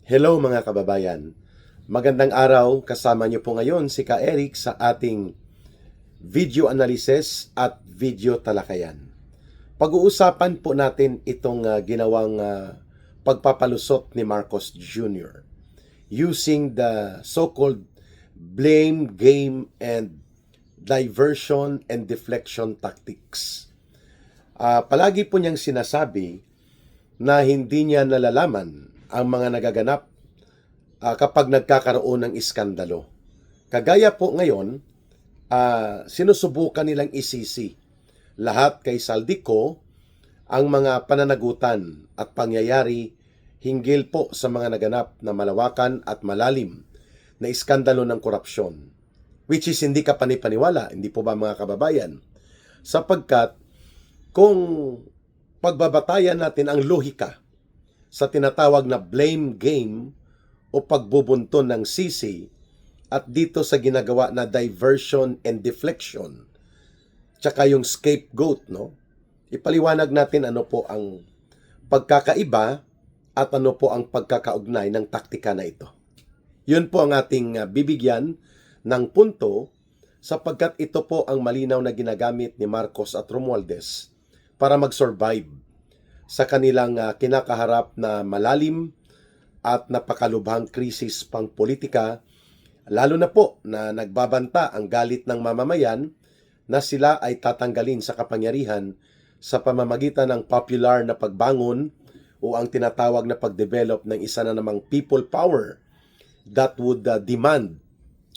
Hello mga kababayan. Magandang araw, kasama niyo po ngayon si Ka Eric sa ating video analysis at video talakayan. Pag-uusapan po natin itong ginawang pagpapalusot ni Marcos Jr. using the so-called blame game and diversion and deflection tactics. Palagi po niyang sinasabi na hindi niya nalalaman ang mga nagaganap kapag nagkakaroon ng iskandalo. Kagaya po ngayon, sinusubukan nilang isisi lahat kay Saldico ang mga pananagutan at pangyayari hinggil po sa mga naganap na malawakan at malalim na iskandalo ng korupsyon. Which is hindi ka panipaniwala, hindi po ba mga kababayan? Sapagkat kung pagbabatayan natin ang lohika sa tinatawag na blame game o pagbubunton ng sisi at dito sa ginagawa na diversion and deflection tsaka yung scapegoat, no? Ipaliwanag natin ano po ang pagkakaiba at ano po ang pagkakaugnay ng taktika na ito. Yun po ang ating bibigyan ng punto sapagkat ito po ang malinaw na ginagamit ni Marcos at Romualdez para mag-survive sa kanilang kinakaharap na malalim at napakalubhang krisis pang politika, lalo na po na nagbabanta ang galit ng mamamayan na sila ay tatanggalin sa kapangyarihan sa pamamagitan ng popular na pagbangon o ang tinatawag na pagdevelop ng isa na namang people power that would demand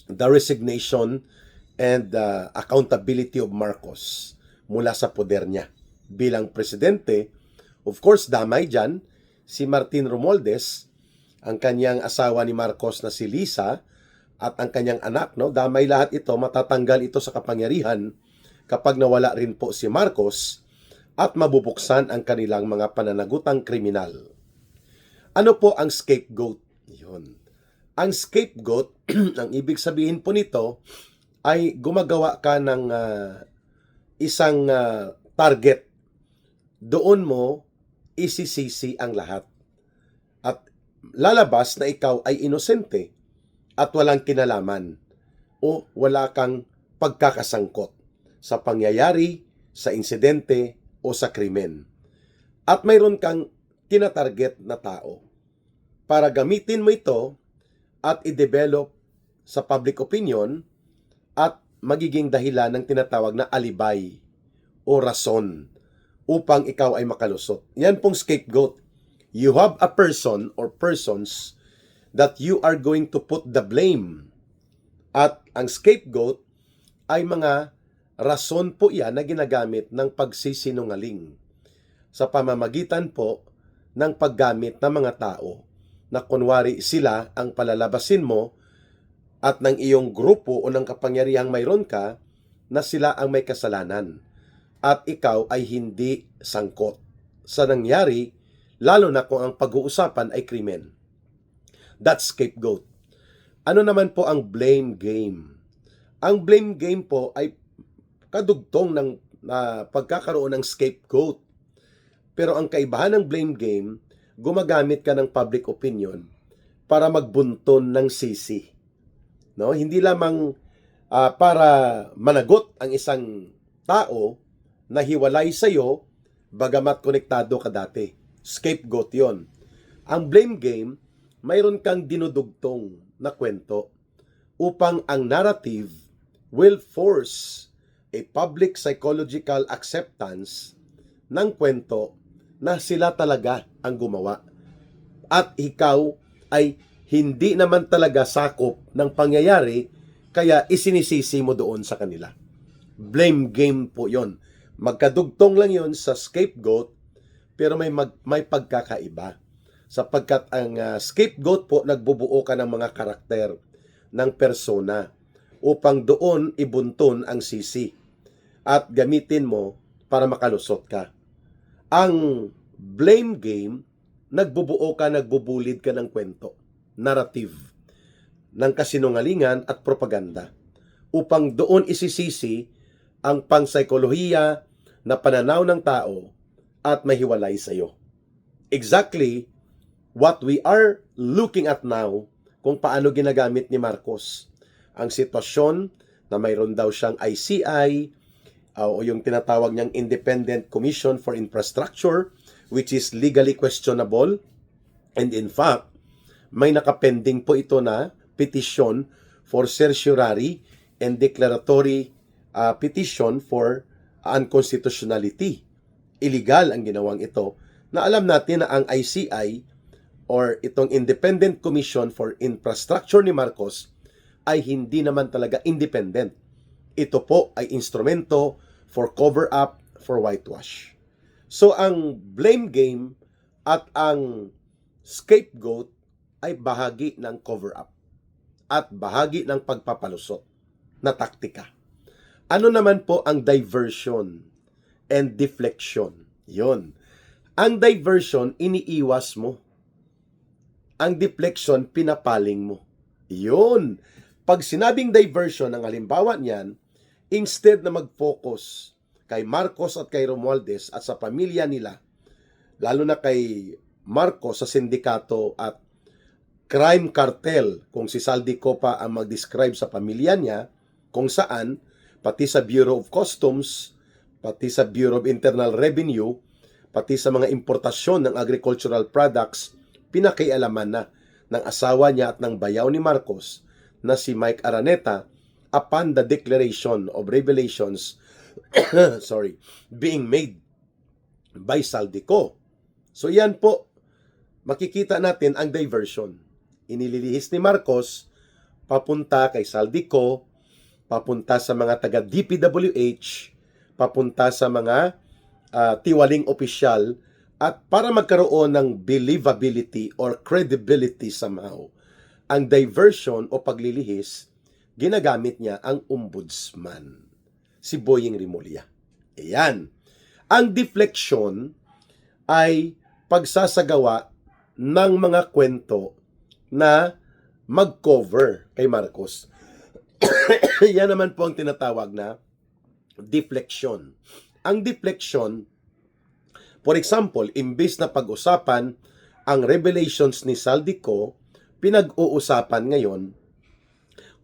the resignation and accountability of Marcos mula sa poder niya bilang presidente. Of course, damay dyan si Martin Romualdez, ang kanyang asawa ni Marcos na si Lisa, at ang kanyang anak, no? Damay lahat ito, matatanggal ito sa kapangyarihan kapag nawala rin po si Marcos at mabubuksan ang kanilang mga pananagutang kriminal. Ano po ang scapegoat? Yun. Ang scapegoat, ang ibig sabihin po nito ay gumagawa ka ng isang target. Doon mo isisisi ang lahat. At lalabas na ikaw ay inosente at walang kinalaman o wala kang pagkakasangkot sa pangyayari, sa insidente o sa krimen. At mayroon kang tinatarget na tao para gamitin mo ito at i-develop sa public opinion at magiging dahilan ng tinatawag na alibay o rason upang ikaw ay makalusot. Yan pong scapegoat. You have a person or persons that you are going to put the blame. At ang scapegoat ay mga rason po yan na ginagamit ng pagsisinungaling sa pamamagitan po ng paggamit ng mga tao na kunwari sila ang palalabasin mo at ng iyong grupo o ng kapangyarihang mayroon ka na sila ang may kasalanan at ikaw ay hindi sangkot sa nangyari, lalo na kung ang pag-uusapan ay krimen. That's scapegoat. Ano naman po ang blame game? Ang blame game po ay kadugtong ng pagkakaroon ng scapegoat. Pero ang kaibahan ng blame game, gumagamit ka ng public opinion para magbunton ng sisi. No? Hindi lamang para managot ang isang tao na hiwalay sa'yo, bagamat konektado ka dati. Scapegoat yon. Ang blame game, mayroon kang dinudugtong na kwento upang ang narrative will force a public psychological acceptance ng kwento na sila talaga ang gumawa. At ikaw ay hindi naman talaga sakop ng pangyayari, kaya isinisisi mo doon sa kanila. Blame game po yon. Magkadugtong lang yon sa scapegoat, pero may pagkakaiba. Sapagkat ang scapegoat po, nagbubuo ka ng mga karakter ng persona upang doon ibuntun ang sisi at gamitin mo para makalusot ka. Ang blame game, nagbubulid ka ng kwento, narrative, ng kasinungalingan at propaganda upang doon isisisi ang pangpsikolohiya na pananaw ng tao at mahiwalay sa iyo. Exactly what we are looking at now, kung paano ginagamit ni Marcos ang sitwasyon na mayroon daw siyang ICI o yung tinatawag niyang Independent Commission for Infrastructure, which is legally questionable. And in fact, may nakapending po ito na petition for certiorari and declaratory petition for unconstitutionality. Illegal ang ginawang ito, na alam natin na ang ICI or itong Independent Commission for Infrastructure ni Marcos ay hindi naman talaga independent. Ito po ay instrumento for cover-up, for whitewash. So ang blame game at ang scapegoat ay bahagi ng cover-up at bahagi ng pagpapalusot na taktika. Ano naman po ang diversion and deflection? Yon. Ang diversion, iniiwas mo. Ang deflection, pinapaling mo. Yun. Pag sinabing diversion, ang halimbawa niyan, instead na mag-focus kay Marcos at kay Romualdez at sa pamilya nila, lalo na kay Marcos sa sindikato at crime cartel, kung si Saldico pa ang mag-describe sa pamilya niya, kung saan, pati sa Bureau of Customs, pati sa Bureau of Internal Revenue, pati sa mga importasyon ng agricultural products, pinakialaman na ng asawa niya at ng bayaw ni Marcos na si Mike Araneta upon the declaration of revelations being made by Saldico. So yan po, makikita natin ang diversion. Inililihis ni Marcos papunta kay Saldico, papunta sa mga taga DPWH, papunta sa mga tiwaling opisyal, at para magkaroon ng believability or credibility somehow, ang diversion o paglilihis, ginagamit niya ang ombudsman, si Boying Rimulya. Ayan. Ang deflection ay pagsasagawa ng mga kwento na mag-cover kay Marcos. Yan naman po ang tinatawag na deflection. Ang deflection, for example, imbis na pag-usapan ang revelations ni Saldico, pinag-uusapan ngayon,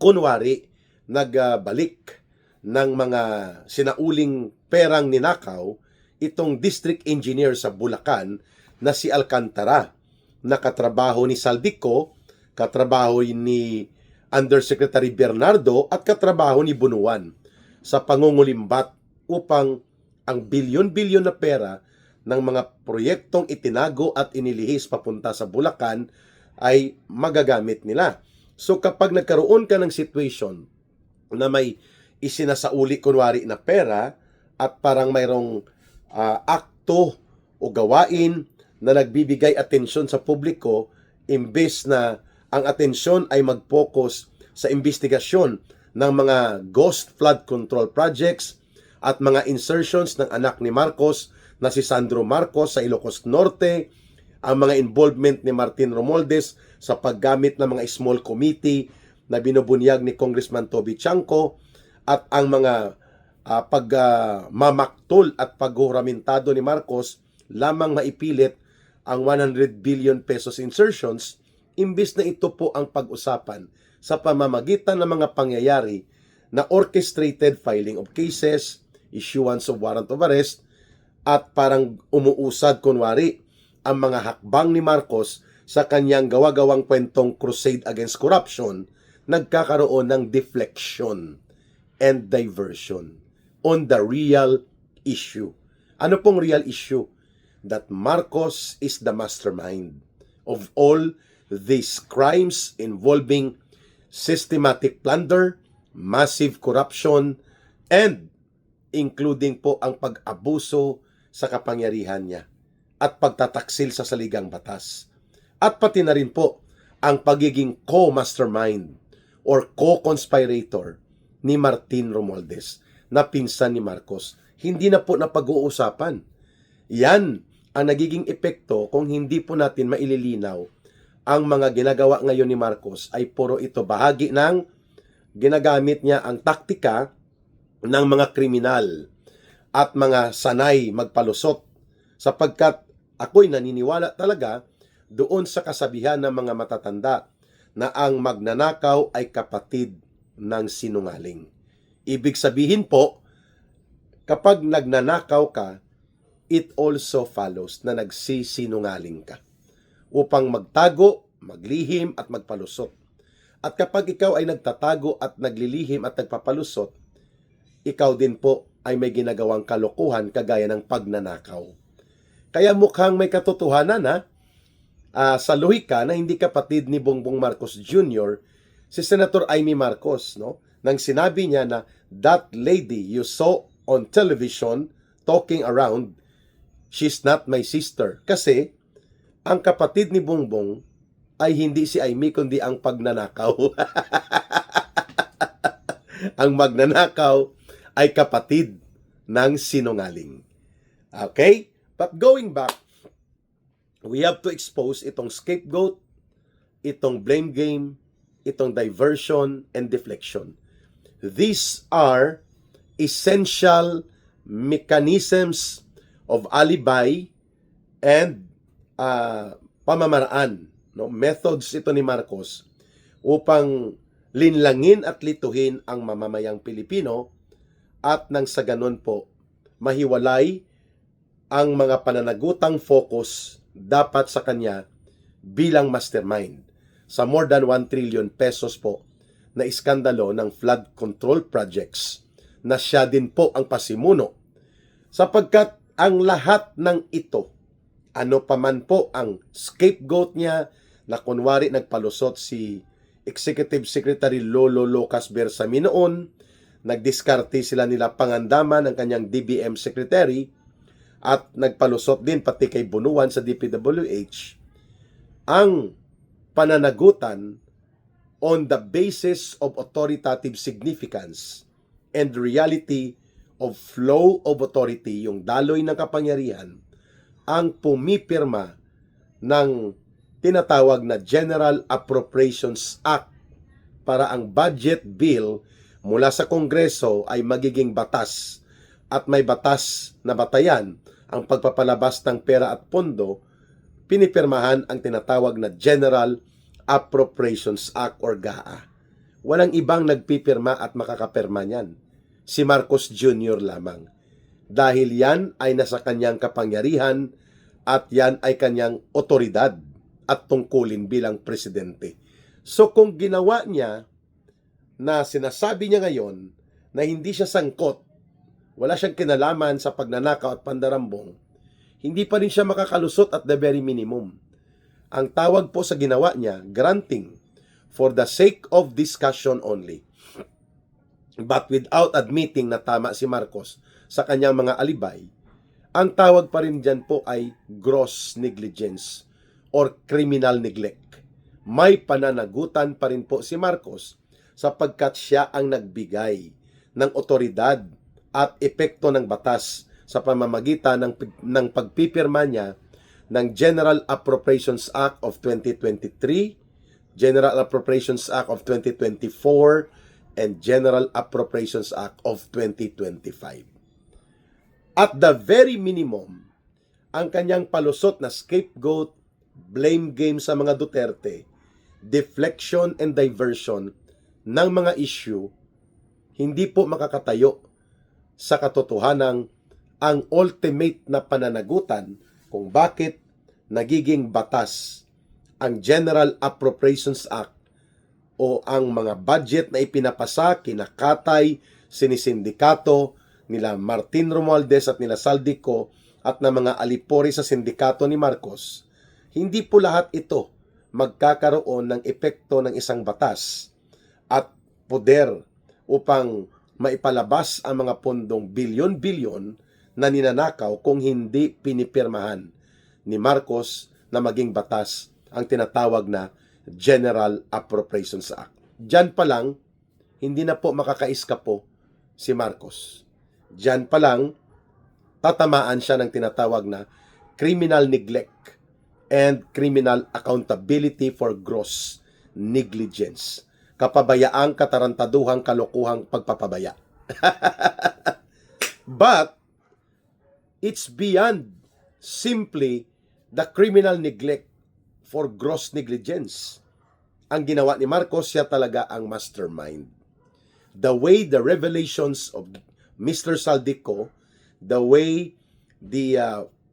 kunwari, nagbalik ng mga sinauling perang ninakaw, itong district engineer sa Bulacan na si Alcantara, na katrabaho ni Saldico, katrabaho ni Undersecretary Bernardo, at katrabaho ni Bunuan sa pangungulimbat upang ang bilyon-bilyon na pera ng mga proyektong itinago at inilihis papunta sa Bulacan ay magagamit nila. So kapag nagkaroon ka ng situation na may isinasauli kunwari na pera at parang mayroong akto o gawain na nagbibigay atensyon sa publiko, imbes na ang atensyon ay mag-focus sa investigasyon ng mga ghost flood control projects at mga insertions ng anak ni Marcos na si Sandro Marcos sa Ilocos Norte, ang mga involvement ni Martin Romualdez sa paggamit ng mga small committee na binubunyag ni Congressman Toby Chanco, at ang mga pagmamaktol at paghuramentado ni Marcos lamang maipilit ang 100 billion pesos insertions, imbis na ito po ang pag-usapan sa pamamagitan ng mga pangyayari na orchestrated filing of cases, issuance of warrant of arrest, at parang umuusad kunwari ang mga hakbang ni Marcos sa kanyang gawa-gawang kwentong crusade against corruption, nagkakaroon ng deflection and diversion on the real issue. Ano pong real issue? That Marcos is the mastermind of all these crimes involving systematic plunder, massive corruption, and including po ang pag-abuso sa kapangyarihan niya at pagtataksil sa saligang batas. At pati na rin po ang pagiging co-mastermind or co-conspirator ni Martin Romualdez na pinsan ni Marcos. Hindi na po napag-uusapan. Yan ang nagiging epekto kung hindi po natin maililinaw ang mga ginagawa ngayon ni Marcos ay puro ito bahagi ng ginagamit niya ang taktika ng mga kriminal at mga sanay magpalusot, sapagkat ako'y naniniwala talaga doon sa kasabihan ng mga matatanda na ang magnanakaw ay kapatid ng sinungaling. Ibig sabihin po, kapag nagnanakaw ka, it also follows na nagsisinungaling ka upang magtago, maglihim at magpalusot. At kapag ikaw ay nagtatago at naglilihim at nagpapalusot, ikaw din po ay may ginagawang kalokohan kagaya ng pagnanakaw. Kaya mukhang may katotohanan sa lohika na hindi kapatid ni Bongbong Marcos Jr. si Senator Amy Marcos, no? Nang sinabi niya na that lady you saw on television talking around, she's not my sister. Kasi ang kapatid ni Bongbong ay hindi si Amy kundi ang pagnanakaw. Ang magnanakaw ay kapatid ng sinungaling. Okay? But going back, we have to expose itong scapegoat, itong blame game, itong diversion and deflection. These are essential mechanisms of alibi and pamamaraan, no? Methods ito ni Marcos upang linlangin at lituhin ang mamamayang Pilipino at nang sa ganun po mahiwalay ang mga pananagutang focus dapat sa kanya bilang mastermind sa more than 1 trillion pesos po na iskandalo ng flood control projects na siya din po ang pasimuno. Sapagkat ang lahat ng ito, ano pa man po ang scapegoat niya na kunwari nagpalusot si Executive Secretary Lolo Lucas Bersamin noon, nagdiskarte sila nila Pangandaman ng kanyang DBM Secretary at nagpalusot din pati kay Bunuan sa DPWH, ang pananagutan on the basis of authoritative significance and reality of flow of authority, yung daloy ng kapangyarihan, ang pumipirma ng tinatawag na General Appropriations Act para ang budget bill mula sa Kongreso ay magiging batas at may batas na batayan ang pagpapalabas ng pera at pondo, pinipirmahan ang tinatawag na General Appropriations Act or GAA. Walang ibang nagpipirma at makakapirma niyan. Si Marcos Jr. lamang. Dahil yan ay nasa kanyang kapangyarihan at yan ay kanyang otoridad at tungkulin bilang presidente. So kung ginawa niya na sinasabi niya ngayon na hindi siya sangkot, wala siyang kinalaman sa pagnanakaw at pandarambong, hindi pa rin siya makakalusot at the very minimum. Ang tawag po sa ginawa niya, granting for the sake of discussion only. But without admitting na tama si Marcos sa kanyang mga alibay, ang tawag pa rin dyan po ay gross negligence or criminal neglect. May pananagutan pa rin po si Marcos sapagkat siya ang nagbigay ng otoridad at epekto ng batas sa pamamagitan ng pagpipirma niya ng General Appropriations Act of 2023, General Appropriations Act of 2024, and General Appropriations Act of 2025. At the very minimum, ang kanyang palusot na scapegoat, blame game sa mga Duterte, deflection and diversion ng mga issue, hindi po makakatayo sa katotohanang ang ultimate na pananagutan kung bakit nagiging batas ang General Appropriations Act o ang mga budget na ipinapasa, kinakatay, sinisindikato nila Martin Romualdez at nila Saldico at na mga alipori sa sindikato ni Marcos. Hindi po lahat ito magkakaroon ng epekto ng isang batas at poder upang maipalabas ang mga pondong bilyon-bilyon na ninanakaw kung hindi pinipirmahan ni Marcos na maging batas ang tinatawag na General Appropriations Act. Diyan pa lang, hindi na po makakaiskapo si Marcos. Diyan pa lang, tatamaan siya ng tinatawag na criminal neglect and criminal accountability for gross negligence. Kapabayaang, katarantaduhang, kalokohang pagpapabaya. But, it's beyond simply the criminal neglect for gross negligence. Ang ginawa ni Marcos, siya talaga ang mastermind. The way the revelations of Mr. Saldico, the way the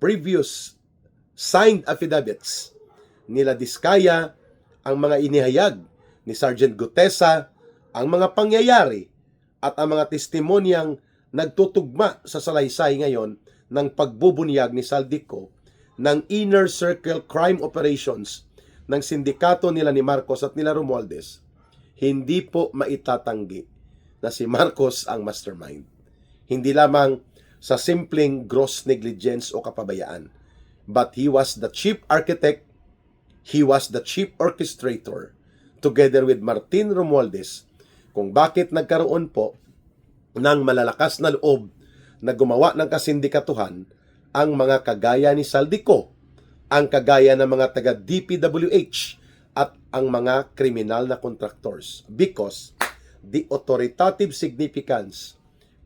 previous signed affidavits nila Diskaya, ang mga inihayag ni Sergeant Gutesa, ang mga pangyayari at ang mga testimonyang nagtutugma sa salaysay ngayon ng pagbubunyag ni Saldico ng inner circle crime operations ng sindikato nila ni Marcos at nila Romualdez, hindi po maitatanggi na si Marcos ang mastermind. Hindi lamang sa simpleng gross negligence o kapabayaan, but he was the chief architect, he was the chief orchestrator, together with Martin Romualdez, kung bakit nagkaroon po ng malalakas na loob na gumawa ng kasindikatuhan ang mga kagaya ni Saldico, ang kagaya ng mga taga DPWH at ang mga kriminal na contractors, because the authoritative significance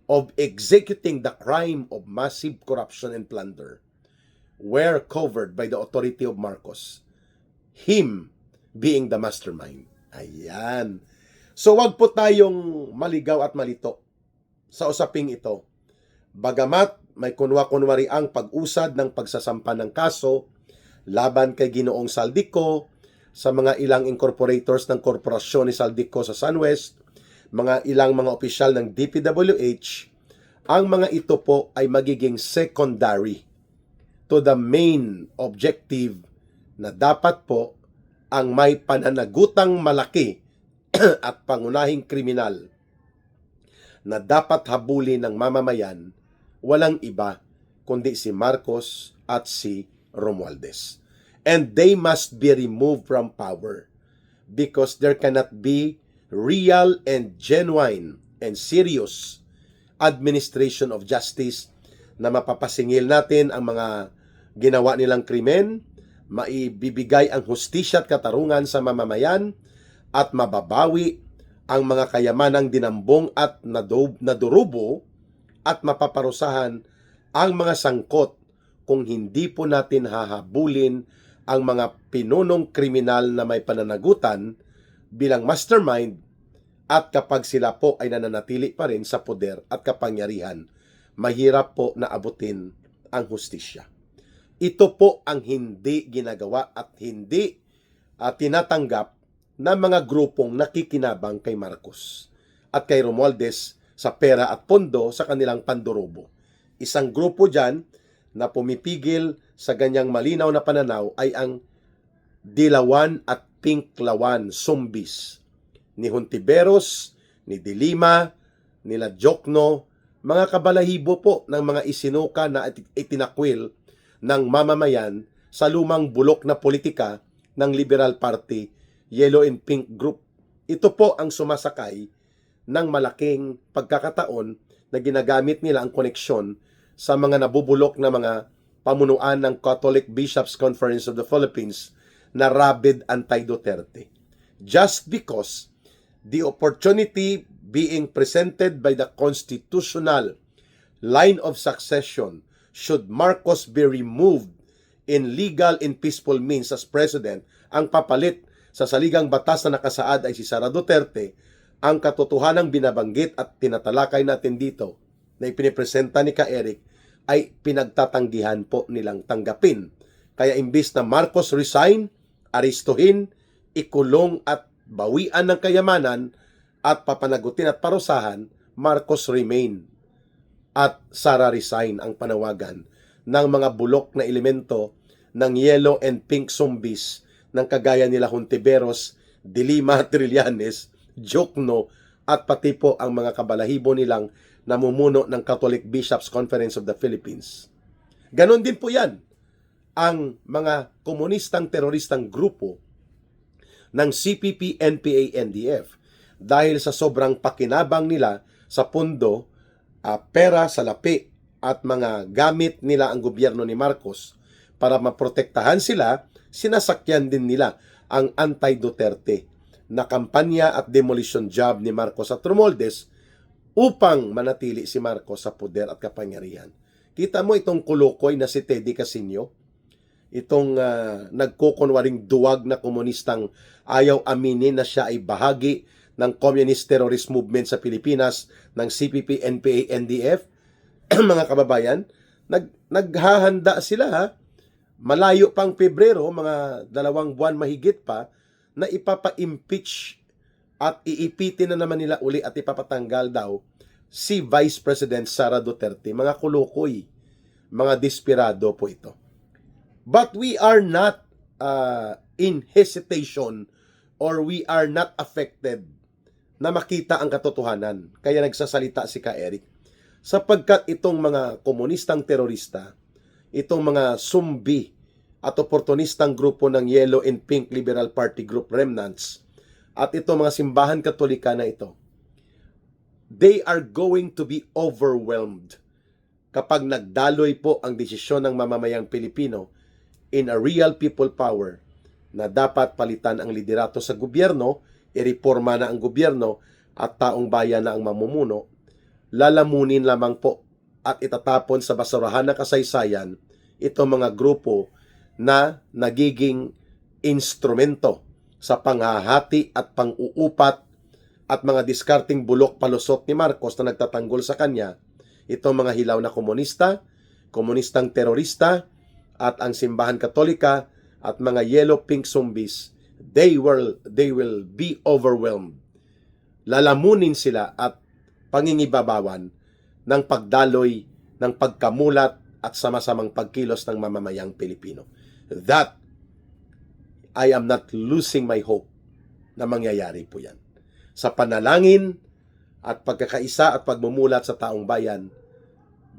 of executing the crime of massive corruption and plunder were covered by the authority of Marcos, him being the mastermind. Ayan. So wag po tayong maligaw at malito sa usaping ito. Bagamat may kunwa-kunwari ang pag-usad ng pagsasampa ng kaso laban kay Ginoong Saldico sa mga ilang incorporators ng korporasyon ni Saldico sa Sunwest, mga ilang mga opisyal ng DPWH, ang mga ito po ay magiging secondary to the main objective na dapat po ang may pananagutang malaki at pangunahing kriminal na dapat habulin ng mamamayan, walang iba kundi si Marcos at si Romualdez. And they must be removed from power because there cannot be real and genuine and serious administration of justice na mapapasingil natin ang mga ginawa nilang krimen, maibibigay ang hustisya at katarungan sa mamamayan, at mababawi ang mga kayamanang dinambong at nadurubo, at mapaparusahan ang mga sangkot kung hindi po natin hahabulin ang mga pinunong kriminal na may pananagutan bilang mastermind, at kapag sila po ay nananatili pa rin sa poder at kapangyarihan, mahirap po na abutin ang hustisya. Ito po ang hindi ginagawa at hindi tinatanggap ng mga grupong nakikinabang kay Marcos at kay Romualdez sa pera at pondo sa kanilang pandurubo. Isang grupo dyan na pumipigil sa ganyang malinaw na pananaw ay ang Dilawan at Pinklawan Zombies ni Hontiveros, ni Dilima, nila Jokno, mga kabalahibo po ng mga isinuka na itinakwil ng mamamayan sa lumang bulok na politika ng Liberal Party, Yellow and Pink Group. Ito po ang sumasakay ng malaking pagkakataon na ginagamit nila ang koneksyon sa mga nabubulok na mga pamunuan ng Catholic Bishops' Conference of the Philippines na rabid anti-Duterte. Just because the opportunity being presented by the constitutional line of succession should Marcos be removed in legal and peaceful means as president, ang papalit sa saligang batas na nakasaad ay si Sara Duterte, ang katotohanang binabanggit at tinatalakay natin dito na ipinipresenta ni Ka Eric ay pinagtatanggihan po nilang tanggapin. Kaya imbis na Marcos resign, aristuhin, ikulong at bawian ng kayamanan at papanagutin at parusahan, Marcos remain at Sara resign ang panawagan ng mga bulok na elemento ng Yellow and Pink Zombies ng kagaya nila Hontiveros, Dilima, Trillanes, Jokno at pati po ang mga kabalahibo nilang namumuno ng Catholic Bishops' Conference of the Philippines. Ganon din po yan ang mga komunistang teroristang grupo ng CPP, NPA, NDF dahil sa sobrang pakinabang nila sa pondo, pera, salapi at mga gamit nila ang gobyerno ni Marcos para maprotektahan sila, sinasakyan din nila ang anti-Duterte na kampanya at demolition job ni Marcos at Romualdez upang manatili si Marcos sa poder at kapangyarihan. Kita mo itong kulukoy na si Teddy Casino, itong nagkukunwaring duwag na komunistang ayaw aminin na siya ay bahagi ng Communist Terrorist Movement sa Pilipinas, ng CPP, NPA, NDF, mga kababayan, naghahanda sila malayo pang Pebrero, mga 2 buwan mahigit pa, na ipapa-impeach at iipitin na naman nila uli at ipapatanggal daw si Vice President Sara Duterte. Mga kulukoy, mga desperado po ito. But we are not in hesitation or we are not affected na makita ang katotohanan. Kaya nagsasalita si Ka Eric. Sapagkat itong mga komunistang terorista, itong mga sumbi at oportunistang grupo ng Yellow and Pink Liberal Party Group Remnants at itong mga simbahan katolika na ito, they are going to be overwhelmed kapag nagdaloy po ang desisyon ng mamamayang Pilipino in a real people power na dapat palitan ang liderato sa gobyerno, ireporma na ang gobyerno at taong bayan na ang mamumuno, lalamunin lamang po at itatapon sa basurahan ng kasaysayan itong mga grupo na nagiging instrumento sa panghahati at pang-uupat at mga diskarting bulok palusot ni Marcos na nagtatanggol sa kanya, itong mga hilaw na komunista, komunistang terorista, at ang simbahan katolika at mga yellow pink zombies, they will be overwhelmed. Lalamunin sila at pangingibabawan ng pagdaloy, ng pagkamulat at sama-samang pagkilos ng mamamayang Pilipino. That I am not losing my hope na mangyayari po yan. Sa panalangin at pagkakaisa at pagmumulat sa taong bayan,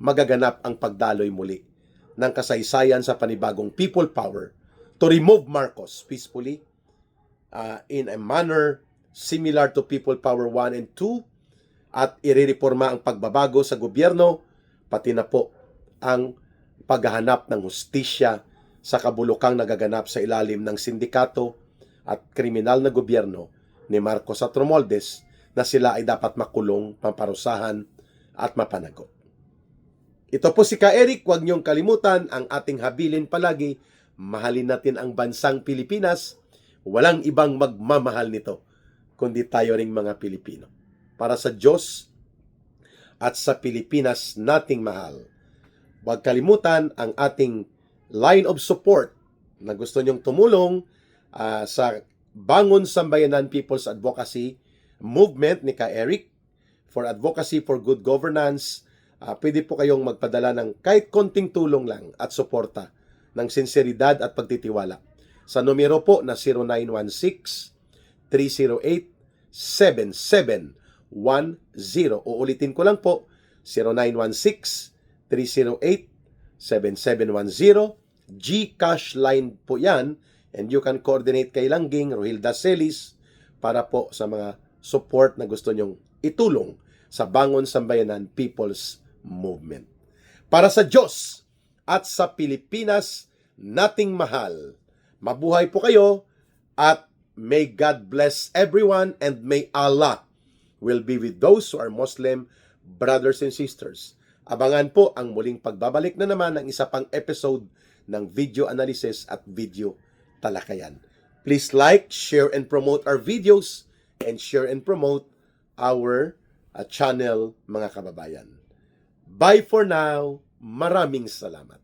magaganap ang pagdaloy muli ng kasaysayan sa panibagong people power to remove Marcos peacefully in a manner similar to people power 1 and 2 at irereforma ang pagbabago sa gobyerno pati na po ang paghahanap ng hustisya sa kabulukang nagaganap sa ilalim ng sindikato at kriminal na gobyerno ni Marcos at Romualdez na sila ay dapat makulong, pamparusahan at mapanagot. Ito po si Ka Eric, huwag niyong kalimutan ang ating habilin palagi, mahalin natin ang bansang Pilipinas, walang ibang magmamahal nito, kundi tayo ring mga Pilipino. Para sa Diyos at sa Pilipinas nating mahal. Huwag kalimutan ang ating line of support na gusto niyong tumulong sa Bangon Sambayanan People's Advocacy Movement ni Ka Eric for Advocacy for Good Governance. Pwede po kayong magpadala ng kahit konting tulong lang at suporta ng sinseridad at pagtitiwala sa numero po na 0916-308-7710. Uulitin ko lang po, 0916-308-7710. GCash line po yan, and you can coordinate kay Langging, Rohilda Celis, para po sa mga support na gusto nyong itulong sa Bangon Sambayanan People's Movement. Para sa Diyos at sa Pilipinas nating mahal, mabuhay po kayo at may God bless everyone and may Allah will be with those who are Muslim brothers and sisters. Abangan po ang muling pagbabalik na naman ng isa pang episode ng video analysis at video talakayan. Please like, share, and promote our videos and share and promote our channel, mga kababayan. Bye for now. Maraming salamat.